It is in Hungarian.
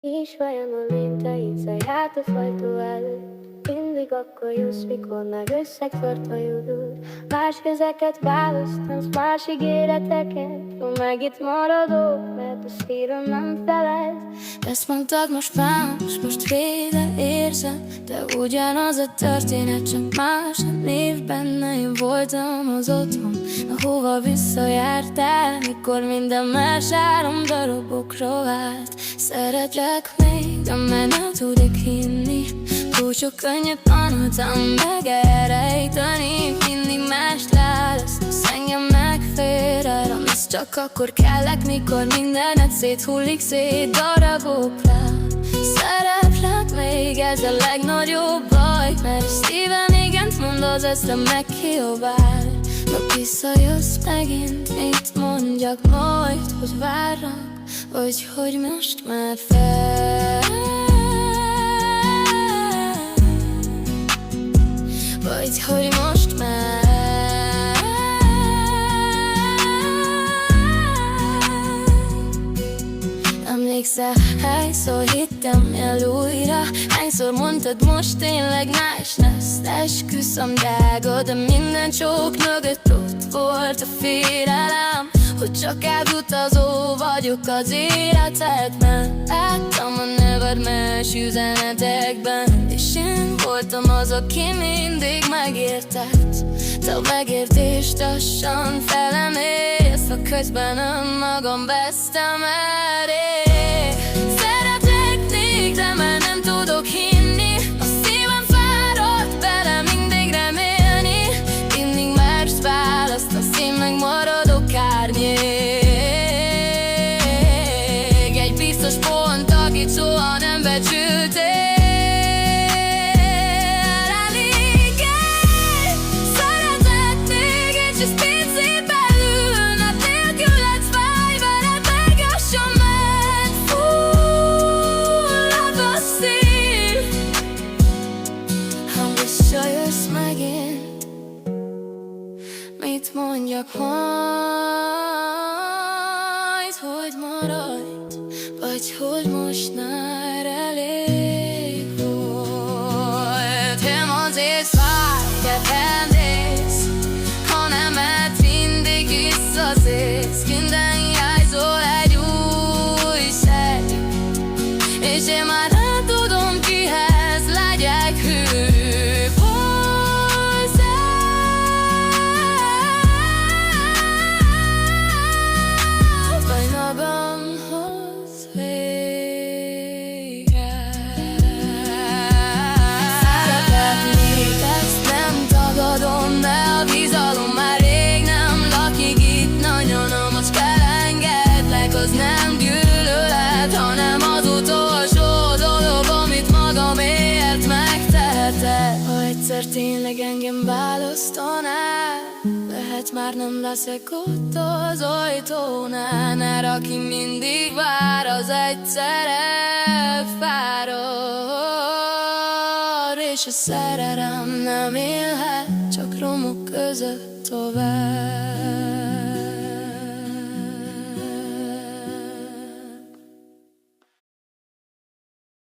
És vajon a mintaid zaját a fajtó előtt mindig akkor jössz, mikor meg összegtört a jövőd. Más kezeket választasz, más ígéreteket, meg itt maradok, mert a szívem nem feled. Ezt mondtad most más, most félre érzem, de ugyanaz a történet, csak más név benne. Én voltam az otthon, ahova visszajártál, mikor minden más darabokra vált. Szeretlek még, de már nem tudok hinni, túl sok könnyet tanultam meg elrejteni. Mindig más választasz, engem megfélreramsz. Csak akkor kellek, mikor mindenet széthullik szét darabokra. Szeretlek még, ez a legnagyobb baj, mert a szívem igent mond, az eszem megkiabál. Meg visszajössz megint, mit mondjak majd, hogy várnak, vagy hogy most már fel. Vagy hogy most már. Emlékszel, hányszor hittem el újra, hányszor mondtad most tényleg más lesz. Esküszöm drága, de minden csók mögött ott volt a félelem, hogy csak elutazó vagyok az életedben. Láttam a neved más üzenetekben, és én voltam az, aki mindig megértett. Te a megértést lassan felemész, ha közben önmagam vesztem el. Szeretlek még, de már nem tudok hinni, a szívem fáradt vele mindig remélni. Mindig más választasz, én meg maradok árnyék. Egy biztos pont, akit soha nem becsültél. Jössz megint, mit mondjak majd, hogy maradj, vagy hogy most már elég volt. Nem azért fáj, de elnéz, hanem mert mindig visszatérsz. Minden hiányzol egy új szeg, és én már nem tudom, kihez legyek hű. Az nem gyűlölet, hanem az utolsó dolog, amit magamért megtehetek. Ha egyszer tényleg engem választanál, lehet már nem leszek ott az ajtónál. Mert aki mindig vár, az egyszer elfárad, és a szerelem nem élhet csak romok között tovább.